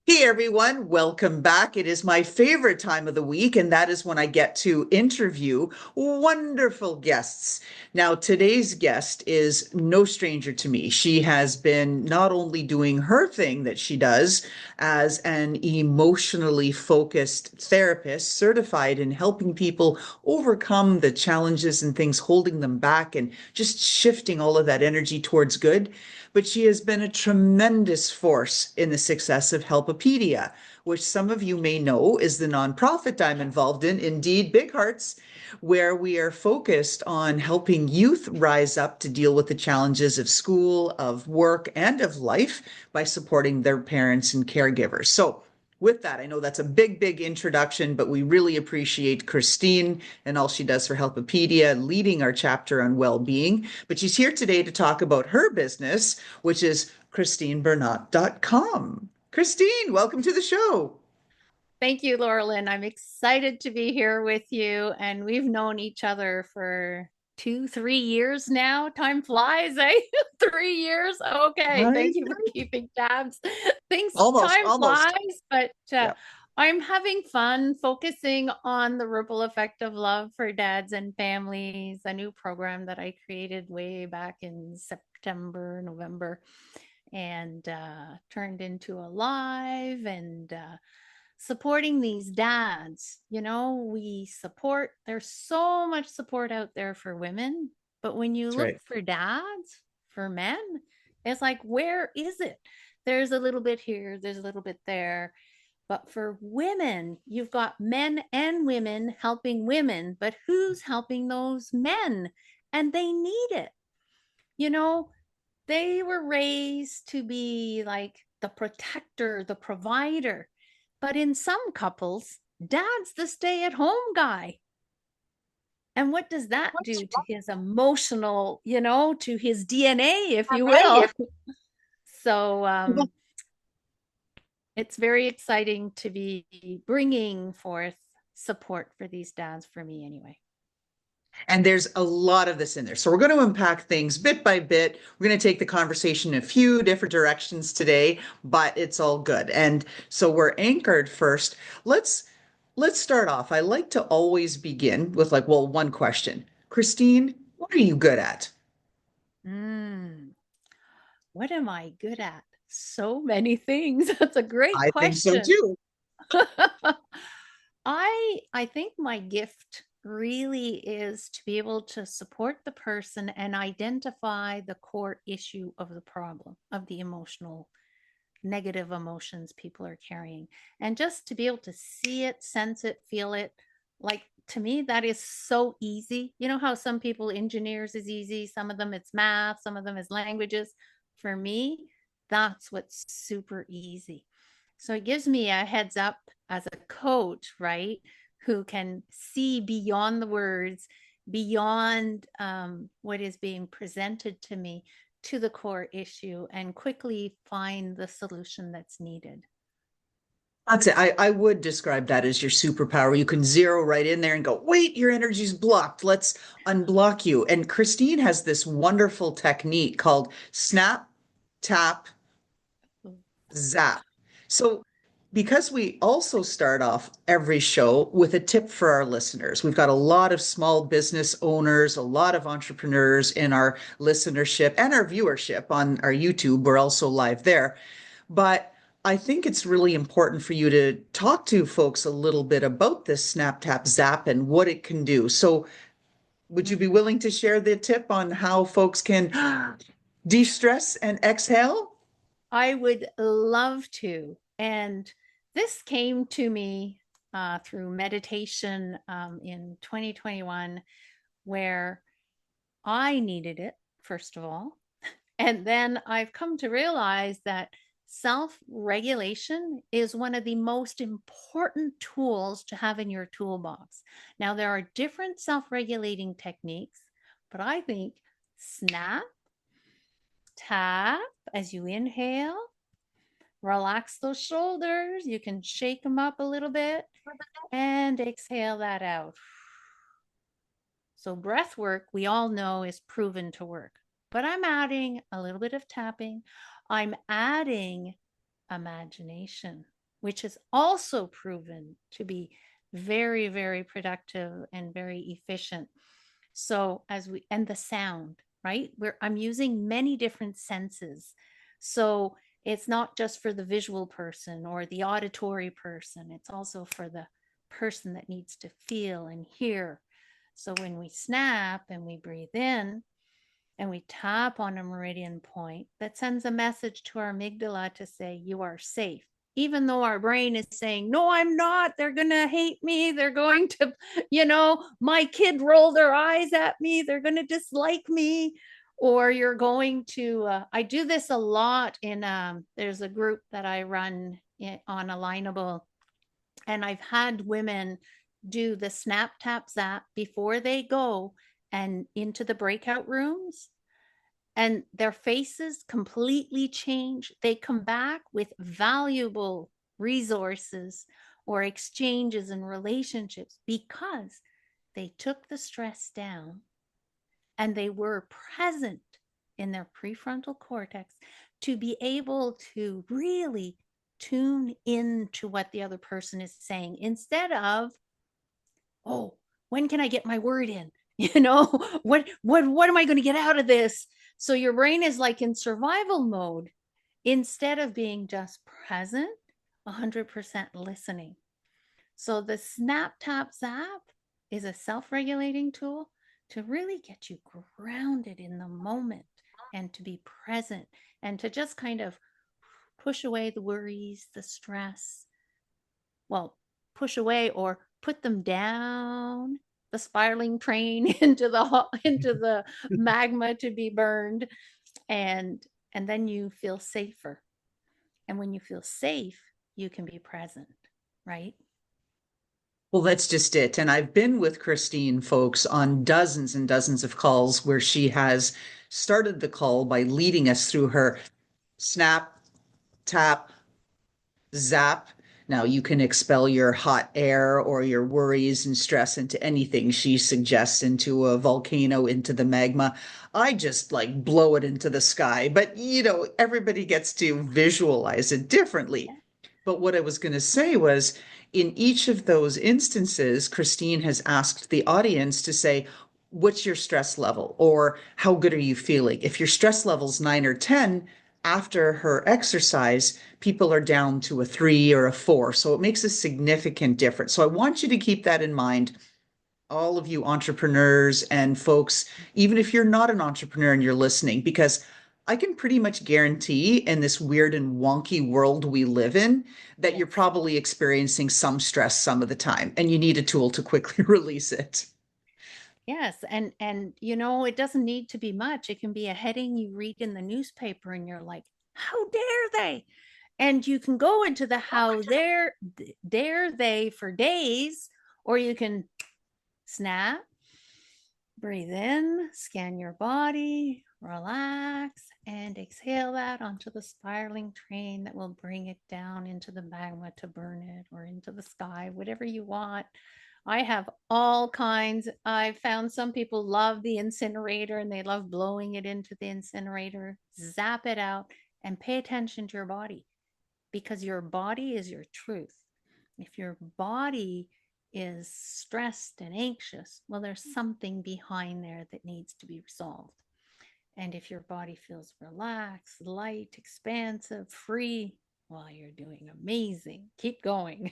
Hey everyone, welcome back. It is my favorite time of the week, and that is when I get to interview wonderful guests. Now, today's guest is no stranger to me. She has been not only doing her thing that she does as an emotionally focused therapist, certified in helping people overcome the challenges and things holding them back and just shifting all of that energy towards good, but she has been a tremendous force in the success of Helpopedia, which some of you may know is the nonprofit I'm involved in, indeed Big Hearts, where we are focused on helping youth rise up to deal with the challenges of school, of work, and of life by supporting their parents and caregivers. So with that, I know that's a big introduction, but we really appreciate Christine and all she does for Helpopedia, leading our chapter on well-being. But she's here today to talk about her business, which is ChristineBernat.com. Christine, welcome to the show. Thank you, Laurelyn. I'm excited to be here with you. And we've known each other for 2, 3 years now. Time flies, eh? 3 years. Okay. Hi. Thank you for keeping tabs. Almost, Time almost. flies, but Yeah. I'm having fun focusing on the ripple effect of love for dads and families, a new program that I created way back in September, November, and turned into a live and supporting these dads. We support, there's so much support out there for women, but when you That's look right. for dads, for men, it's like, where is it? There's a little bit here, there's a little bit there. But for women, you've got men and women helping women, but who's helping those men? And they need it. You know, they were raised to be like the protector, the provider. But in some couples, dad's the stay at home guy. And what does that do to his emotional, to his DNA, if you will? So it's very exciting to be bringing forth support for these dads, for me anyway. And there's a lot of this in there. So we're going to unpack things bit by bit. We're going to take the conversation in a few different directions today, but it's all good. And so we're anchored first. Let's start off. I like to always begin with like, well, one question. Christine, what are you good at? Mm, what am I good at? So many things. That's a great I think so question. too. I think my gift really is to be able to support the person and identify the core issue of the problem, of the emotional negative emotions people are carrying, and just to be able to see it, sense it, feel it. Like, to me, that is so easy. You know how some people, engineers is easy, some of them it's math, some of them is languages. For me, that's what's super easy. So it gives me a heads up as a coach, right? Who can see beyond the words, beyond what is being presented to me, to the core issue, and quickly find the solution that's needed. That's it. I would describe that as your superpower. You can zero right in there and go, wait, your energy's blocked. Let's unblock you. And Christine has this wonderful technique called snap, tap, zap. So, because we also start off every show with a tip for our listeners, we've got a lot of small business owners, a lot of entrepreneurs in our listenership and our viewership on our YouTube. We're also live there. But I think it's really important for you to talk to folks a little bit about this Snap Tap Zap and what it can do. So, would you be Mhm. willing to share the tip on how folks can de-stress and exhale? I would love to. And this came to me through meditation in 2021, where I needed it, first of all. And then I've come to realize that self regulation is one of the most important tools to have in your toolbox. Now, there are different self regulating techniques, but I think snap, tap as you inhale, relax those shoulders. You can shake them up a little bit and exhale that out. So, breath work, we all know, is proven to work. But I'm adding a little bit of tapping. I'm adding imagination. which is also proven to be very, very productive and very efficient. So and the sound, right? Where I'm using many different senses. So it's not just for the visual person or the auditory person, it's also for the person that needs to feel and hear. So when we snap and we breathe in, and we tap on a meridian point, that sends a message to our amygdala to say, you are safe. Even though our brain is saying, no, I'm not. They're going to hate me. They're going to, my kid rolled their eyes at me. They're going to dislike me. Or you're going to, I do this a lot there's a group that I run on Alignable. And I've had women do the snap, tap, zap before they go and into the breakout rooms, and their faces completely change. They come back with valuable resources or exchanges and relationships because they took the stress down and they were present in their prefrontal cortex to be able to really tune into what the other person is saying instead of, oh, when can I get my word in? What am I going to get out of this? So your brain is like in survival mode instead of being just present, 100% listening. So the snap tap zap is a self-regulating tool to really get you grounded in the moment and to be present and to just kind of push away the worries, the stress. Well, push away or put them down the spiraling train into the magma to be burned, and then you feel safer. And when you feel safe, you can be present, right? Well, that's just it. And I've been with Christine, folks, on dozens and dozens of calls where she has started the call by leading us through her snap, tap, zap. Now you can expel your hot air or your worries and stress into anything she suggests, into a volcano, into the magma. I just like blow it into the sky. But, everybody gets to visualize it differently. Yeah. But what I was going to say was, in each of those instances, Christine has asked the audience to say, what's your stress level? Or how good are you feeling? If your stress level's 9 or 10, after her exercise, people are down to a 3 or a 4. So it makes a significant difference. So I want you to keep that in mind, all of you entrepreneurs and folks, even if you're not an entrepreneur and you're listening, because I can pretty much guarantee in this weird and wonky world we live in that you're Yes. probably experiencing some stress some of the time and you need a tool to quickly release it. Yes, and it doesn't need to be much. It can be a heading you read in the newspaper and you're like, how dare they? And you can go into the how dare they for days, or you can snap, breathe in, scan your body, relax, and exhale that onto the spiraling train that will bring it down into the magma to burn it, or into the sky, whatever you want. I have all kinds. I've found some people love the incinerator and they love blowing it into the incinerator. Zap it out and pay attention to your body, because your body is your truth. If your body is stressed and anxious, well, there's something behind there that needs to be resolved. And if your body feels relaxed, light, expansive, free, well, you're doing amazing. Keep going.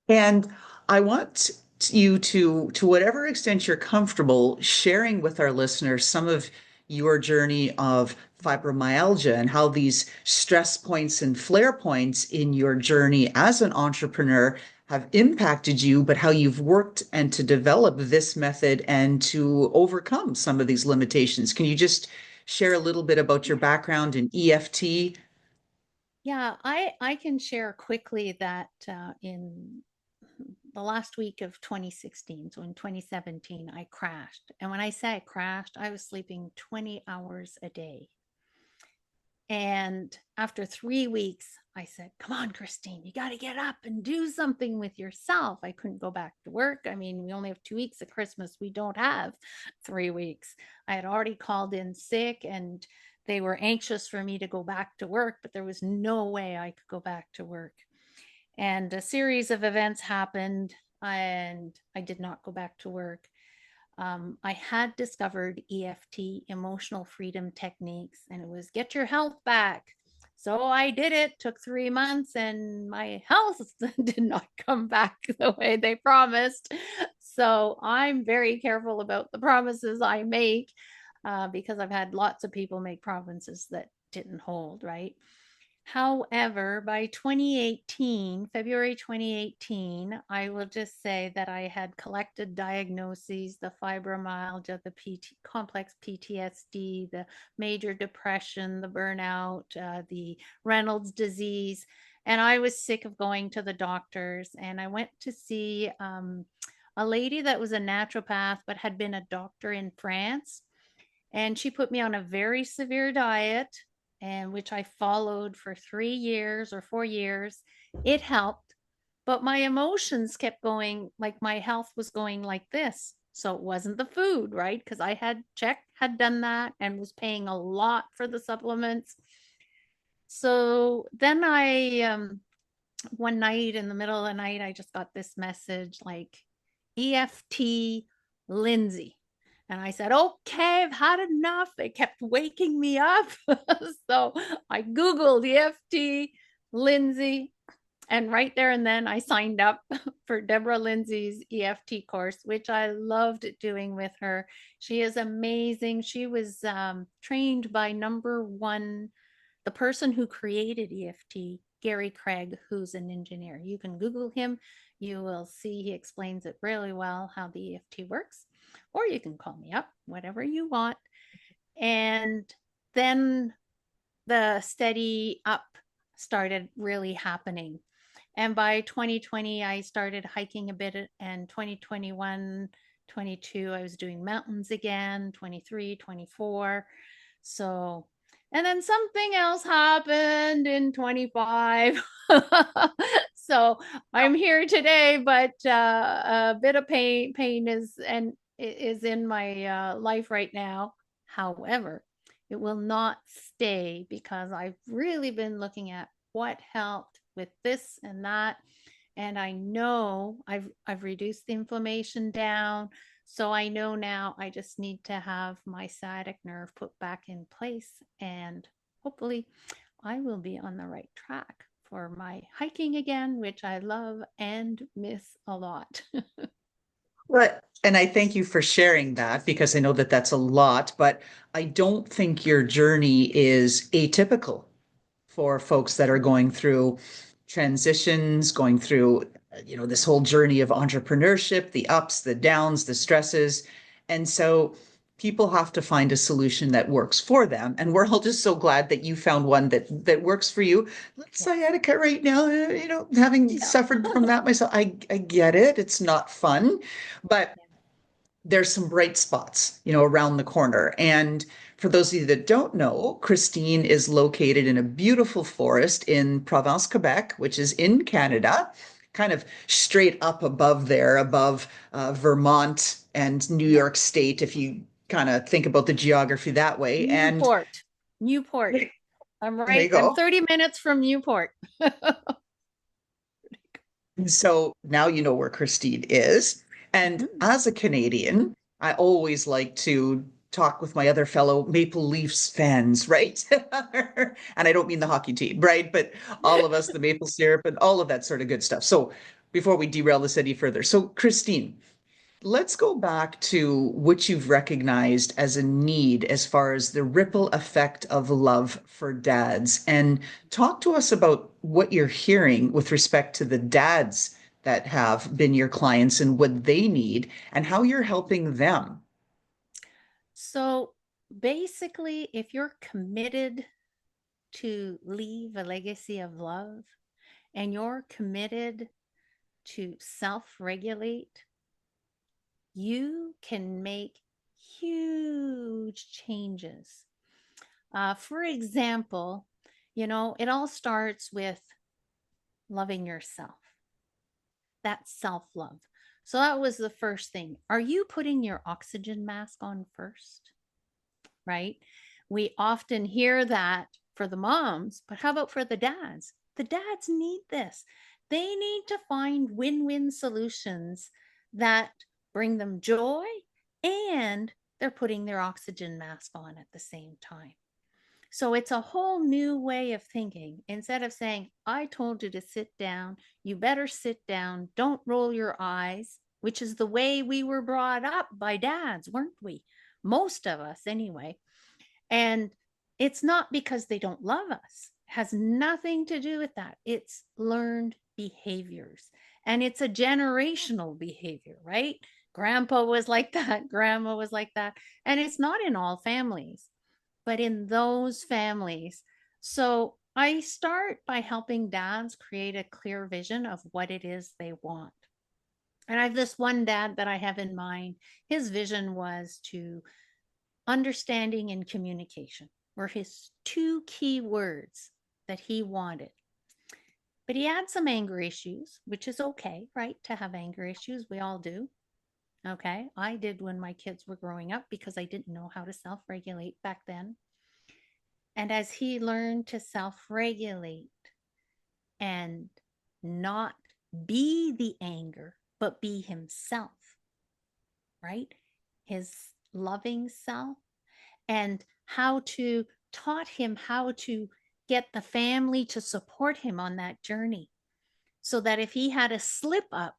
And I want you to whatever extent you're comfortable sharing with our listeners some of your journey of fibromyalgia and how these stress points and flare points in your journey as an entrepreneur have impacted you, but how you've worked and to develop this method and to overcome some of these limitations. Can you just share a little bit about your Yeah. background in EFT? Yeah, I can share quickly that in the last week of 2016, so in 2017, I crashed. And when I say I crashed, I was sleeping 20 hours a day. And after 3 weeks, I said, come on, Christine, you got to get up and do something with yourself. I couldn't go back to work. I mean, we only have 2 weeks of Christmas. We don't have 3 weeks. I had already called in sick, and They were anxious for me to go back to work, but there was no way I could go back to work. And a series of events happened, and I did not go back to work. I had discovered EFT, emotional freedom techniques, and it was get your health back. So I did it, took 3 months, and my health did not come back the way they promised. So I'm very careful about the promises I make because I've had lots of people make promises that didn't hold, right? However, by 2018, February 2018, I will just say that I had collected diagnoses, the fibromyalgia, the complex PTSD, the major depression, the burnout, the Reynolds disease. And I was sick of going to the doctors. And I went to see a lady that was a naturopath, but had been a doctor in France. And she put me on a very severe diet, and which I followed for 3 years or 4 years. It helped, but my emotions kept going, like my health was going like this. So it wasn't the food, right? Because I had checked, had done that, and was paying a lot for the supplements. So then one night in the middle of the night, I just got this message like EFT Lindsay. And I said, okay, I've had enough. They kept waking me up. So I Googled EFT Lindsay. And right there and then I signed up for Deborah Lindsay's EFT course, which I loved doing with her. She is amazing. She was trained by number one, the person who created EFT, Gary Craig, who's an engineer. You can Google him. You will see he explains it really well how the EFT works. Or you can call me up, whatever you want. And then the steady up started really happening. And by 2020, I started hiking a bit, and 2021, 22, I was doing mountains again, 23, 24. So, and then something else happened in 25. So I'm here today, but a bit of pain is in my life right now. However, it will not stay because I've really been looking at what helped with this and that. And I know I've reduced the inflammation down. So I know now I just need to have my sciatic nerve put back in place. And hopefully I will be on the right track for my hiking again, which I love and miss a lot. But, and I thank you for sharing that because I know that that's a lot, but I don't think your journey is atypical for folks that are going through transitions, going through, this whole journey of entrepreneurship, the ups, the downs, the stresses. And so people have to find a solution that works for them. And we're all just so glad that you found one that works for you. Yes. Sciatica right now, having Yeah. suffered from that myself, I get it. It's not fun, but there's some bright spots, around the corner. And for those of you that don't know, Christine is located in a beautiful forest in Provence, Quebec, which is in Canada, kind of straight up above there, above Vermont and New Yeah. York State, if you kind of think about the geography that way. And Newport. Newport. there you I'm go. 30 minutes from Newport. And so now you know where Christine is. And Mhm. as a Canadian, I always like to talk with my other fellow Maple Leafs fans, right? And I don't mean the hockey team, right? But all of us, the maple syrup and all of that sort of good stuff. So before we derail this any further, so Christine, let's go back to what you've recognized as a need as far as the ripple effect of love for dads. And talk to us about what you're hearing with respect to the dads that have been your clients and what they need and how you're helping them. So basically, if you're committed to leave a legacy of love and you're committed to self regulate, you can make huge changes. For example, it all starts with loving yourself. That's self love. So that was the first thing. Are you putting your oxygen mask on first? Right? we often hear that for the moms, but how about for the dads? The dads need this. They need to find win-win solutions that bring them joy, and they're putting their oxygen mask on at the same time. So it's a whole new way of thinking. Instead of saying, I told you to sit down, you better sit down, don't roll your eyes, which is the way we were brought up by dads, weren't we? Most of us, anyway. And it's not because they don't love us, it has nothing to do with that. It's learned behaviors, and it's a generational behavior, right? Grandpa was like that, grandma was like that. And it's not in all families, but in those families. So I start by helping dads create a clear vision of what it is they want. And I have this one dad that I have in mind. His vision was to understanding and communication were his two key words that he wanted. But he had some anger issues, which is okay, right? To have anger issues. We all do. Okay. I did when my kids were growing up because I didn't know how to self regulate back then. And as he learned to self regulate and not be the anger, but be himself, right? His loving self, and how to taught him how to get the family to support him on that journey, so that if he had a slip up,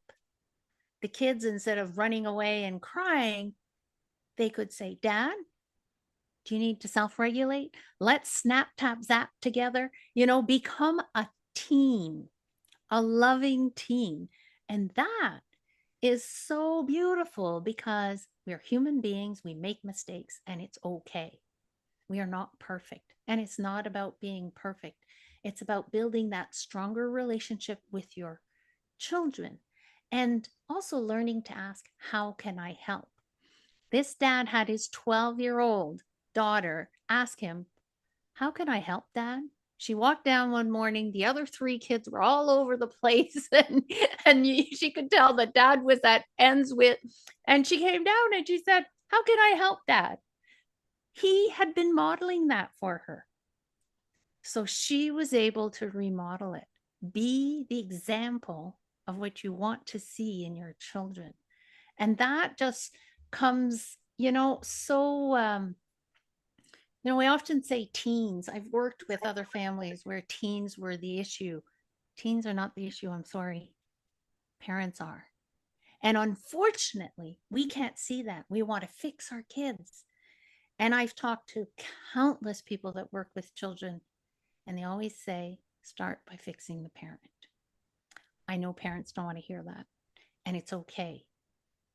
the kids, instead of running away and crying, they could say, Dad, do you need to self regulate? Let's snap, tap, zap together. Become a team, a loving team. And that is so beautiful because we're human beings. We make mistakes and it's okay. We are not perfect. And it's not about being perfect. It's about building that stronger relationship with your children, and also learning to ask, how can I help? This dad had his 12-year-old daughter ask him, how can I help, Dad? She walked down one morning. The other three kids were all over the place, and she could tell that Dad was at ends with. And she came down and she said, how can I help, Dad? He had been modeling that for her. So she was able to remodel it. Be the example of what you want to see in your children. And that just comes, we often say teens. I've worked with other families where teens were the issue. Teens are not the issue, I'm sorry. Parents are. And unfortunately, we can't see that. We want to fix our kids. And I've talked to countless people that work with children, and they always say, start by fixing the parent. I know parents don't want to hear that, and it's okay.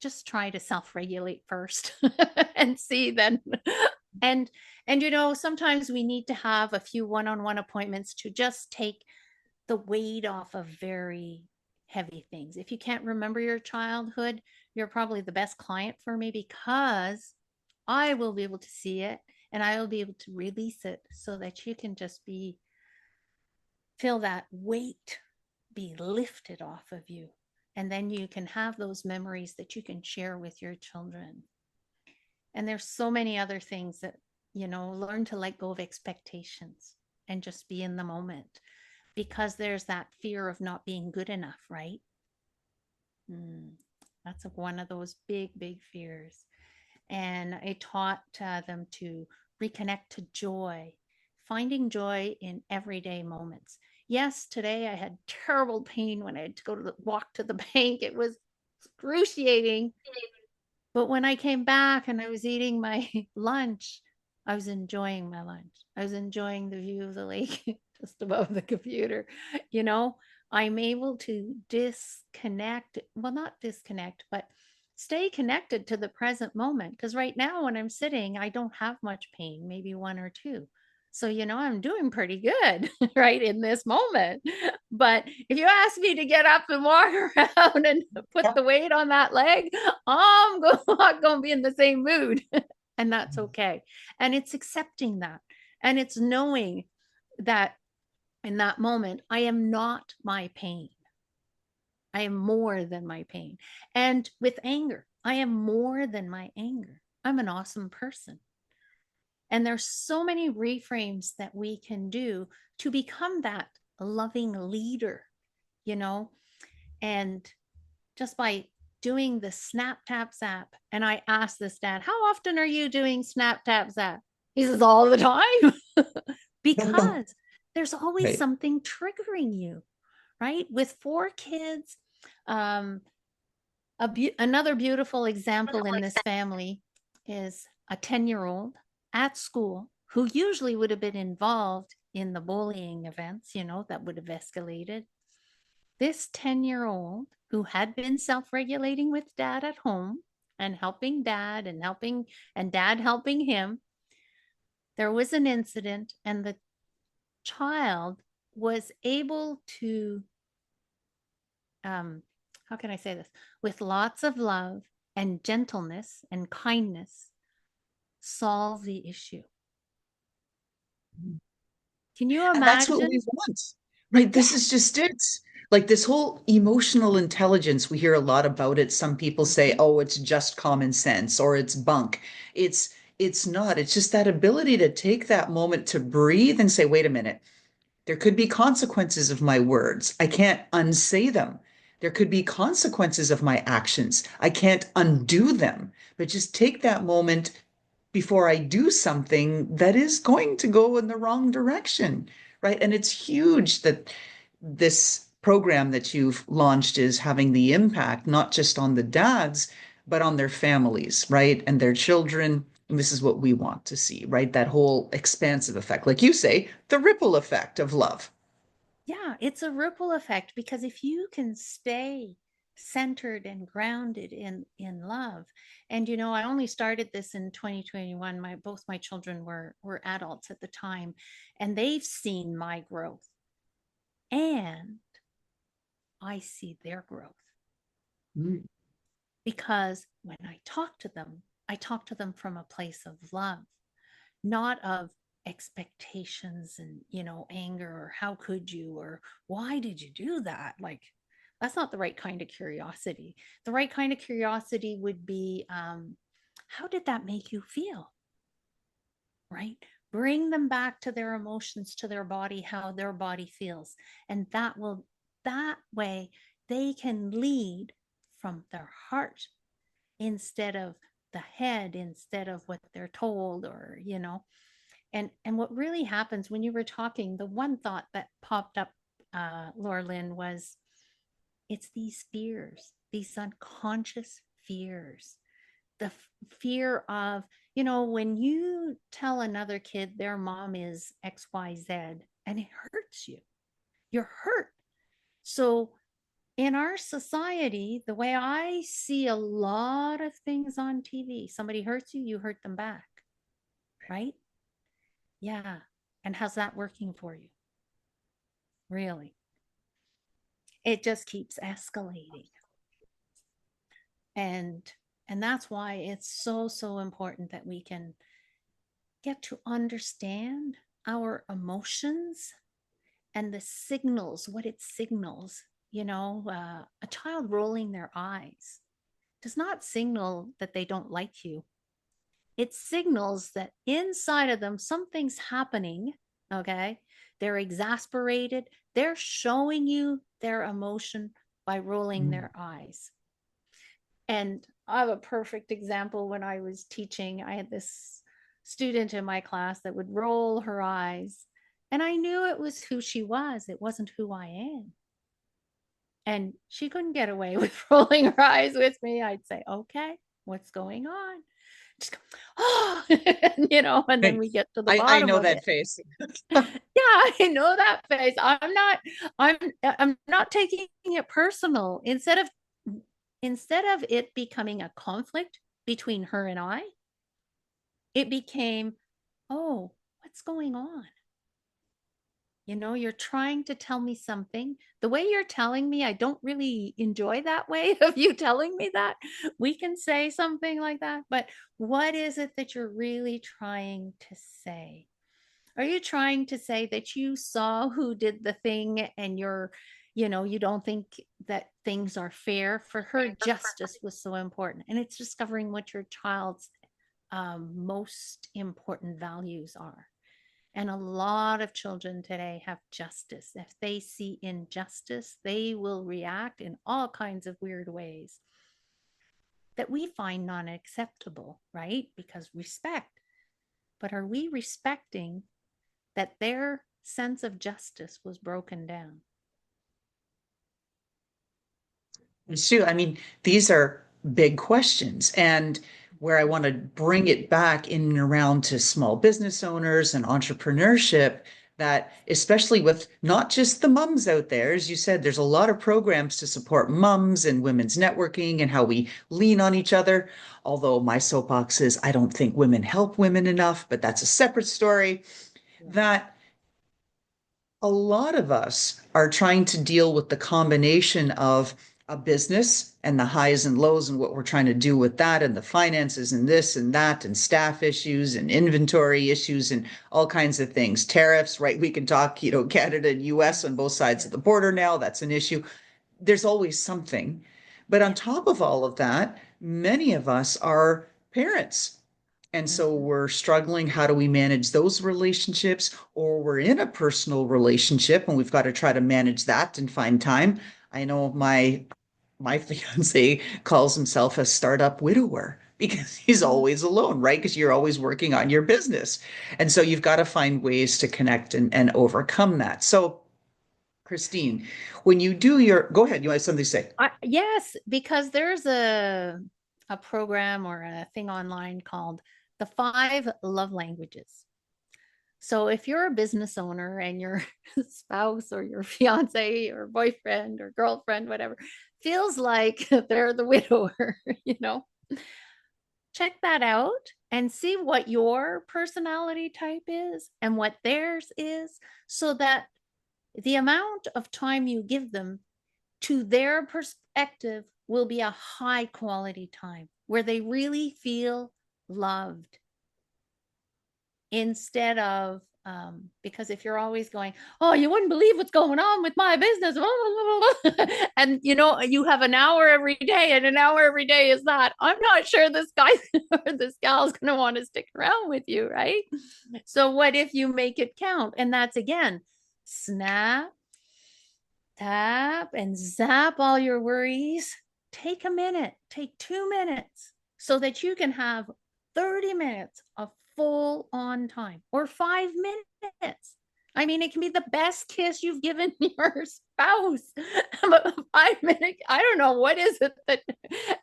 Just try to self-regulate first and see then. And sometimes we need to have a few one-on-one appointments to just take the weight off of very heavy things. If you can't remember your childhood, you're probably the best client for me, because I will be able to see it and I will be able to release it so that you can just feel that weight be lifted off of you. And then you can have those memories that you can share with your children. And there's so many other things that, learn to let go of expectations and just be in the moment, because there's that fear of not being good enough, right? That's one of those big, big fears. And I taught them to reconnect to joy, finding joy in everyday moments. Yes, today I had terrible pain when I had to walk to the bank. It was excruciating. But when I came back and I was eating my lunch, I was enjoying my lunch. I was enjoying the view of the lake just above the computer. I'm able to disconnect, well, not disconnect, but stay connected to the present moment. Because right now, when I'm sitting, I don't have much pain, maybe one or two. So, I'm doing pretty good right in this moment. But if you ask me to get up and walk around and put the weight on that leg, I'm not going to be in the same mood. And that's okay. And it's accepting that. And it's knowing that in that moment, I am not my pain. I am more than my pain. And with anger, I am more than my anger. I'm an awesome person. And there's so many reframes that we can do to become that loving leader, you know, and just by doing the snap, tap, zap. And I asked this dad, how often are you doing snap, tap, zap? He says, all the time. Because there's always Right. something triggering you, right? With 4 kids, um, another beautiful example in this family is a 10-year-old at school who usually would have been involved in the bullying events, that would have escalated. This 10-year-old who had been self-regulating with dad at home and helping dad and dad helping him, there was an incident and the child was able to, um, how can I say this, with lots of love and gentleness and kindness, solve the issue. Can you And that's what we imagine? want, right? This Yeah. is just it. Like this whole emotional intelligence, we hear a lot about it. Some people say, Mhm. oh, it's just common sense or it's bunk. It's not. It's just that ability to take that moment to breathe and say, wait a minute, there could be consequences of my words. I can't unsay them. There could be consequences of my actions. I can't undo them. But just take that moment before I do something that is going to go in the wrong direction, right? And it's huge that this program that you've launched is having the impact not just on the dads, but on their families, right? And their children. And this is what we want to see, right? That whole expansive effect. Like you say, the ripple effect of love. Yeah, it's a ripple effect because if you can stay centered and grounded in love, and I only started this in 2021. Both my children were adults at the time, and they've seen my growth, and I see their growth Mm. because when I talk to them from a place of love, not of expectations and anger, or how could you, or why did you do that. Like, that's not the right kind of curiosity. The right kind of curiosity would be, how did that make you feel, right? Bring them back to their emotions, to their body, how their body feels, and that way they can lead from their heart instead of the head, instead of what they're told, or and what really happens when you were talking, the one thought that popped up, Laura Lynn, was it's these fears, these unconscious fears. The fear of, when you tell another kid their mom is XYZ and it hurts you, you're hurt. So in our society, the way I see a lot of things on TV, somebody hurts you, you hurt them back, right? Yeah. And how's that working for you? Really? It just keeps escalating. And and that's why it's so important that we can get to understand our emotions and the signals, what it signals. A child rolling their eyes does not signal that they don't like you. It signals that inside of them something's happening. Okay, they're exasperated, they're showing you their emotion by rolling Mm. their eyes. And I have a perfect example. When I was teaching, I had this student in my class that would roll her eyes, and I knew it was who she was, it wasn't who I am. And she couldn't get away with rolling her eyes with me. I'd say, okay, what's going on? Just go, oh, and then Right. we get to the I bottom know of that it. face. Yeah, I know that face. I'm not taking it personal. Instead of it becoming a conflict between her and I, it became, oh, what's going on? You're trying to tell me something. The way you're telling me, I don't really enjoy that way of you telling me that. We can say something like that, but what is it that you're really trying to say? Are you trying to say that you saw who did the thing and you don't think that things are fair? For her, justice was so important. And it's discovering what your child's most important values are. And a lot of children today have justice. If they see injustice, they will react in all kinds of weird ways that we find non acceptable, right? Because respect. But are we respecting that their sense of justice was broken down? Sue, I mean, these are big questions. And where I want to bring it back in and around to small business owners and entrepreneurship, that especially with not just the mums out there, as you said, there's a lot of programs to support mums and women's networking and how we lean on each other. Although my soapbox is I don't think women help women enough, but that's a separate story. Yeah. That a lot of us are trying to deal with the combination of a business and the highs and lows and what we're trying to do with that and the finances and this and that and staff issues and inventory issues and all kinds of things. Tariffs, right? We can talk, Canada and US on both Yes. sides of Yes. the border now. That's an issue. There's always something. But on Yes. top of all of that, many of us are parents, and so Mm-hmm. we're struggling. How do we manage those relationships? Or we're in a personal relationship and we've got to try to manage that and find time. I know my fiance calls himself a startup widower because he's Mm-hmm. always alone, right? Because you're always working on your business. And so you've got to find ways to connect and overcome that. So, Christine, when you do go ahead, you have something to say. Yes, because there's a program or a thing online called the 5 love languages. So if you're a business owner and your spouse or your fiance or boyfriend or girlfriend, whatever, feels like they're the widower, you know, check that out and see what your personality type is and what theirs is, so that the amount of time you give them to their perspective will be a high quality time where they really feel loved, instead of because if you're always going, oh, you wouldn't believe what's going on with my business, and you have an hour every day, and an hour every day is that, I'm not sure this guy or this gal's going to want to stick around with you, right? So what if you make it count? And that's again, snap, tap, and zap all your worries. Take a minute, take 2 minutes, so that you can have 30 minutes of full on time, or 5 minutes. I mean, it can be the best kiss you've given your spouse. But 5 minutes, I don't know, what is it that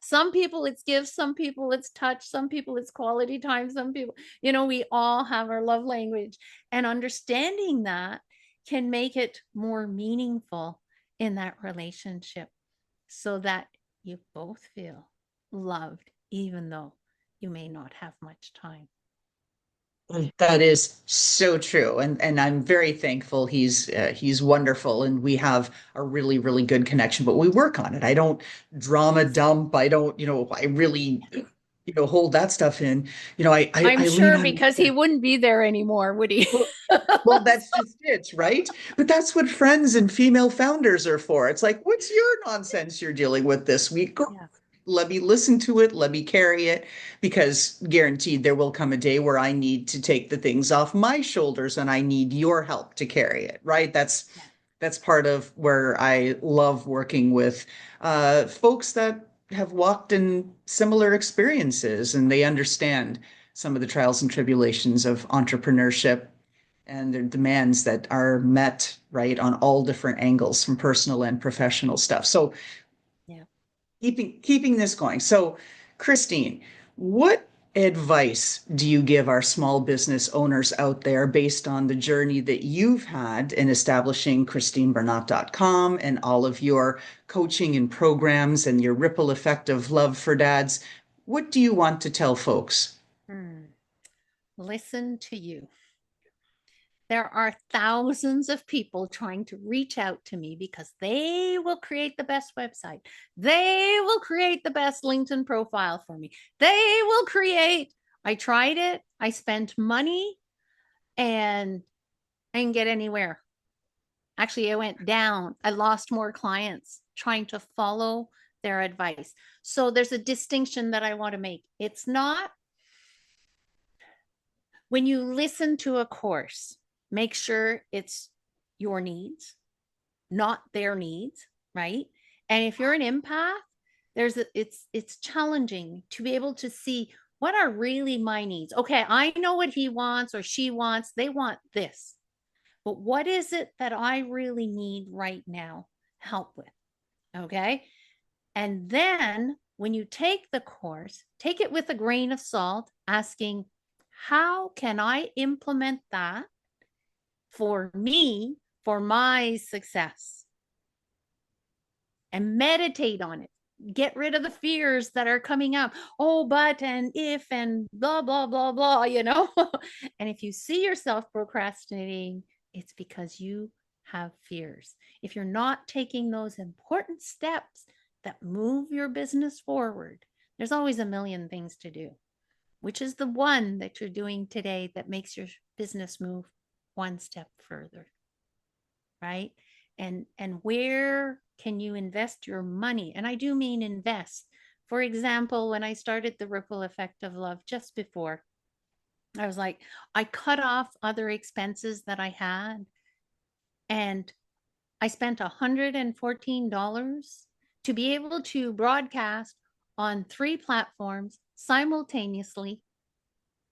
some people it's gifts, some people it's touch, some people it's quality time, some people, we all have our love language. And understanding that can make it more meaningful in that relationship, so that you both feel loved, even though you may not have much time. That is so true, and I'm very thankful. He's wonderful, and we have a really really good connection. But we work on it. I don't drama Yes. dump. I don't, I really, hold that stuff in. I'm I lean sure, on each because he other. wouldn't be there anymore, would he? Well, well, that's just it, right? But that's what friends and female founders are for. It's like, what's your nonsense you're dealing with this week? Yeah. Let me listen to it, let me carry it, because guaranteed there will come a day where I need to take the things off my shoulders and I need your help to carry it, right? Yeah. That's part of where I love working with folks that have walked in similar experiences and they understand some of the trials and tribulations of entrepreneurship and their demands that are met right on all different angles from personal and professional stuff. So Yeah. keeping this going. So, Christine, what advice do you give our small business owners out there based on the journey that you've had in establishing ChristineBernat.com and all of your coaching and programs and your ripple effect of love for dads? What do you want to tell folks? Listen to you. There are thousands of people trying to reach out to me because they will create the best website. They will create the best LinkedIn profile for me. They will create. I tried it. I spent money, and I didn't get anywhere. Actually, I went down. I lost more clients trying to follow their advice. So there's a distinction that I want to make. It's not when you listen to a course, make sure it's your needs, not their needs, right? And if you're an empath, it's challenging to be able to see what are really my needs. Okay, I know what he wants or she wants. They want this. But what is it that I really need right now help with? Okay? And then when you take the course, take it with a grain of salt, asking, how can I implement that for me, for my success? And meditate on it. Get rid of the fears that are coming up. Oh, but and if and blah, blah, blah, blah, you know? And if you see yourself procrastinating, it's because you have fears. If you're not taking those important steps that move your business forward, there's always a million things to do. Which is the one that you're doing today that makes your business move one step further, right? And where can you invest your money? And I do mean invest. For example, when I started the Ripple Effect of Love just before, I was like, I cut off other expenses that I had, and I spent $114 to be able to broadcast on 3 platforms simultaneously.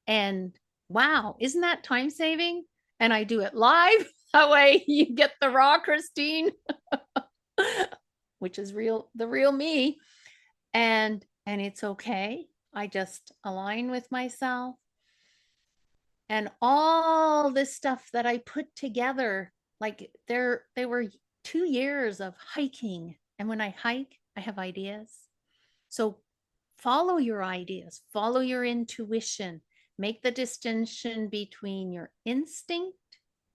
And wow, isn't that time saving? And I do it live. That way you get the raw Christine, which is the real me. And it's okay. I just align with myself. And all this stuff that I put together, like they were 2 years of hiking. And when I hike, I have ideas. So follow your ideas, follow your intuition, make the distinction between your instinct,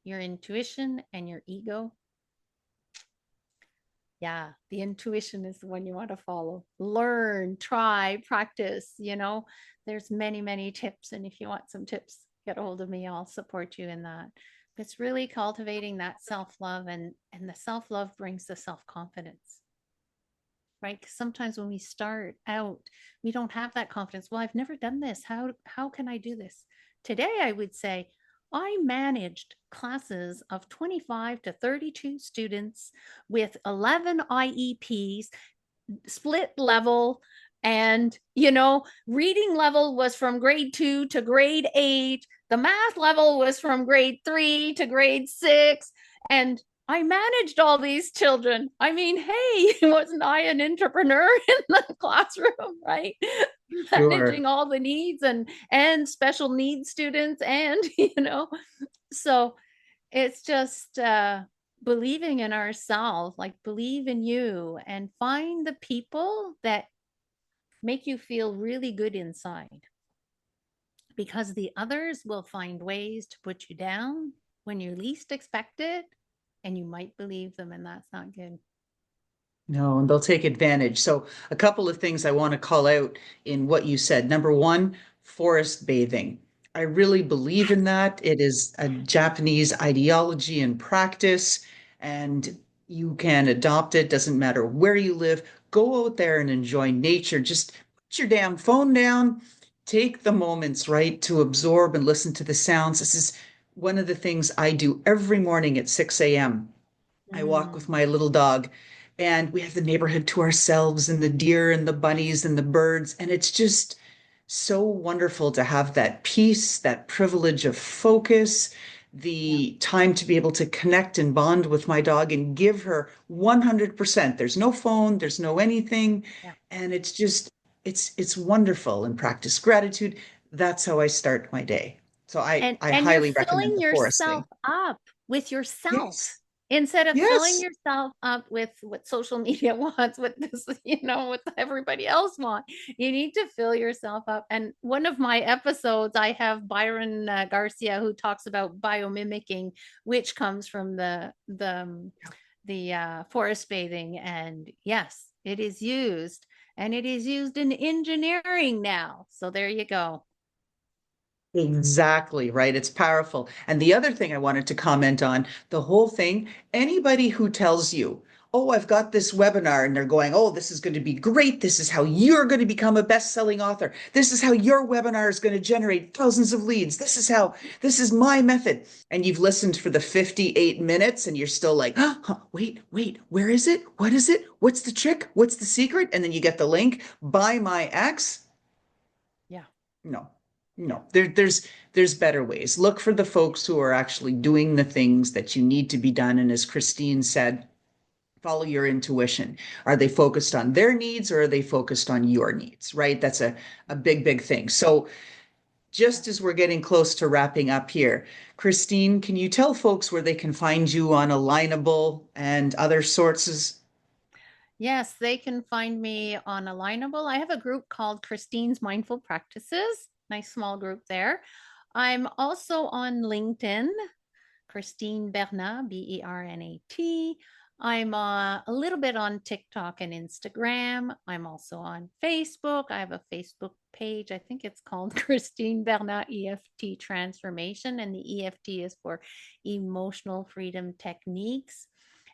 your intuition, and your ego. Yeah, the intuition is the one you want to follow. Learn, try, practice, there's many, many tips. And if you want some tips, get a hold of me. I'll support you in that. It's really cultivating that self-love, and the self-love brings the self-confidence. Right? Because sometimes when we start out, we don't have that confidence. Well, I've never done this. How can I do this? Today, I would say I managed classes of 25 to 32 students with 11 IEPs, split level. And, reading level was from grade 2 to grade 8. The math level was from grade 3 to grade 6. And I managed all these children. I mean, hey, wasn't I an entrepreneur in the classroom, right? Sure. Managing all the needs and special needs students, and so it's just believing in ourselves, like believe in you, and find the people that make you feel really good inside, because the others will find ways to put you down when you least expect it, and you might believe them, and that's not good. No, and they'll take advantage. So, a couple of things I want to call out in what you said. Number one, forest bathing. I really believe in that. It is a Japanese ideology and practice, and you can adopt it. Doesn't matter where you live. Go out there and enjoy nature. Just put your damn phone down. Take the moments, right, to absorb and listen to the sounds. This is one of the things I do every morning at 6 a.m. I walk with Mm, my little dog, and we have the neighborhood to ourselves and the deer and the bunnies and the birds. And it's just so wonderful to have that peace, that privilege of focus, yeah, the time to be able to connect and bond with my dog and give her 100%. There's no phone, there's no anything. yeah. And it's just, it's wonderful, and practice gratitude. That's how I start my day. So I And you're highly recommend filling the forest thing. yourself up with yourself Yes. instead of filling Yes. yourself up with what social media wants, with this, what everybody else wants. You need to fill yourself up. And one of my episodes, I have Byron Garcia, who talks about biomimicking, which comes from the forest bathing. And yes, it is used, and it is used in engineering now. So there you go. Exactly, right. It's powerful. And the other thing I wanted to comment on, the whole thing, anybody who tells you, oh, I've got this webinar, and they're going, oh, this is going to be great. This is how you're going to become a best-selling author. This is how your webinar is going to generate thousands of leads. This is my method. And you've listened for the 58 minutes and you're still like, huh, wait, where is it? What is it? What's the trick? What's the secret? And then you get the link, buy my X. Yeah. No, Yeah. no, there's better ways. Look for the folks who are actually doing the things that you need to be done. And as Christine said, follow your intuition. Are they focused on their needs or are they focused on your needs? Right? That's a big thing. So Yeah. just as we're getting close to wrapping up here, Christine, can you tell folks where they can find you on Alignable and other sources? Yes, they can find me on Alignable. I have a group called Christine's Mindful Practices. Nice small group there. I'm also on LinkedIn, Christine Bernat, Bernat. I'm a little bit on TikTok and Instagram. I'm also on Facebook. I have a Facebook page. I think it's called Christine Bernat EFT Transformation, and the EFT is for Emotional Freedom Techniques.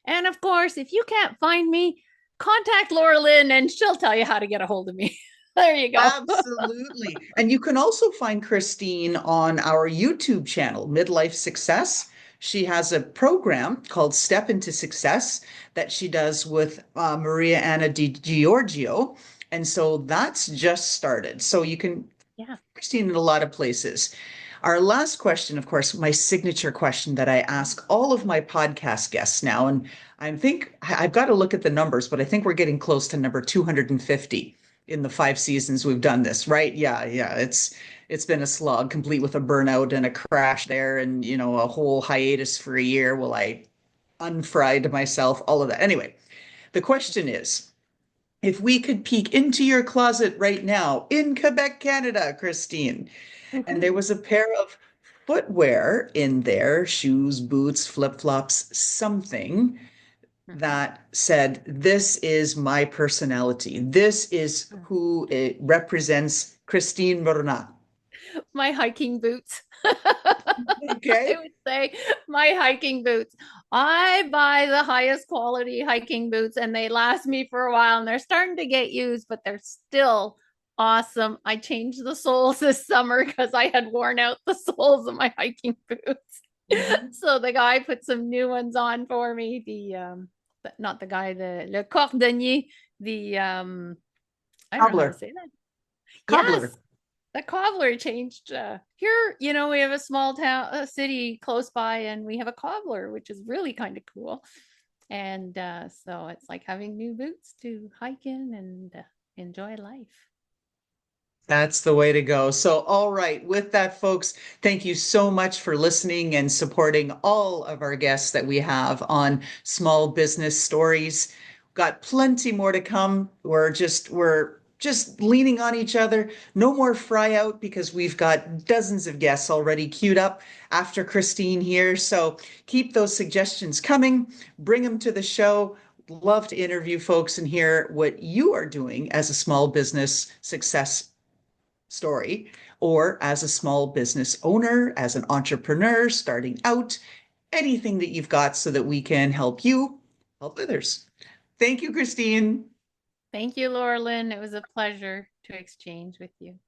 And of course, if you can't find me, contact Laura Lynn and she'll tell you how to get a hold of me. There you go. Absolutely. And you can also find Christine on our YouTube channel, Midlife Success. She has a program called Step into Success that she does with Maria Anna Di Giorgio. And so that's just started. So you can Yeah. Christine in a lot of places. Our last question, of course, my signature question that I ask all of my podcast guests now, and I think I've got to look at the numbers, but I think we're getting close to number 250 in the 5 seasons we've done this, right? Yeah. It's been a slog, complete with a burnout and a crash there, and a whole hiatus for a year. Will I unfried myself? All of that. Anyway, the question is, if we could peek into your closet right now in Quebec, Canada, Christine, and there Woohoo. was a pair of footwear in there, shoes, boots, flip-flops, something Mhm. that said, this is my personality. This is who it represents Christine Bernat. My hiking boots. I Okay. would say my hiking boots. I buy the highest quality hiking boots and they last me for a while and they're starting to get used, but they're still awesome. I changed the soles this summer because I had worn out the soles of my hiking boots. Mhm. So the guy put some new ones on for me. Not the guy, the le cordonnier, the I don't know how to Cobbler. say that. Yes, Cobbler. the cobbler changed. Here, we have a small town, a city close by, and we have a cobbler, which is really kind of cool. And so it's like having new boots to hike in and enjoy life. That's the way to go. So, all right. With that, folks, thank you so much for listening and supporting all of our guests that we have on Small Business Stories. Got plenty more to come. We're just leaning on each other. No more fry out because we've got dozens of guests already queued up after Christine here. So keep those suggestions coming. Bring them to the show. Love to interview folks and hear what you are doing as a small business success story, or as a small business owner, as an entrepreneur starting out, anything that you've got so that we can help you help others. Thank you, Christine. Thank you, Laura Lynn. It was a pleasure to exchange with you.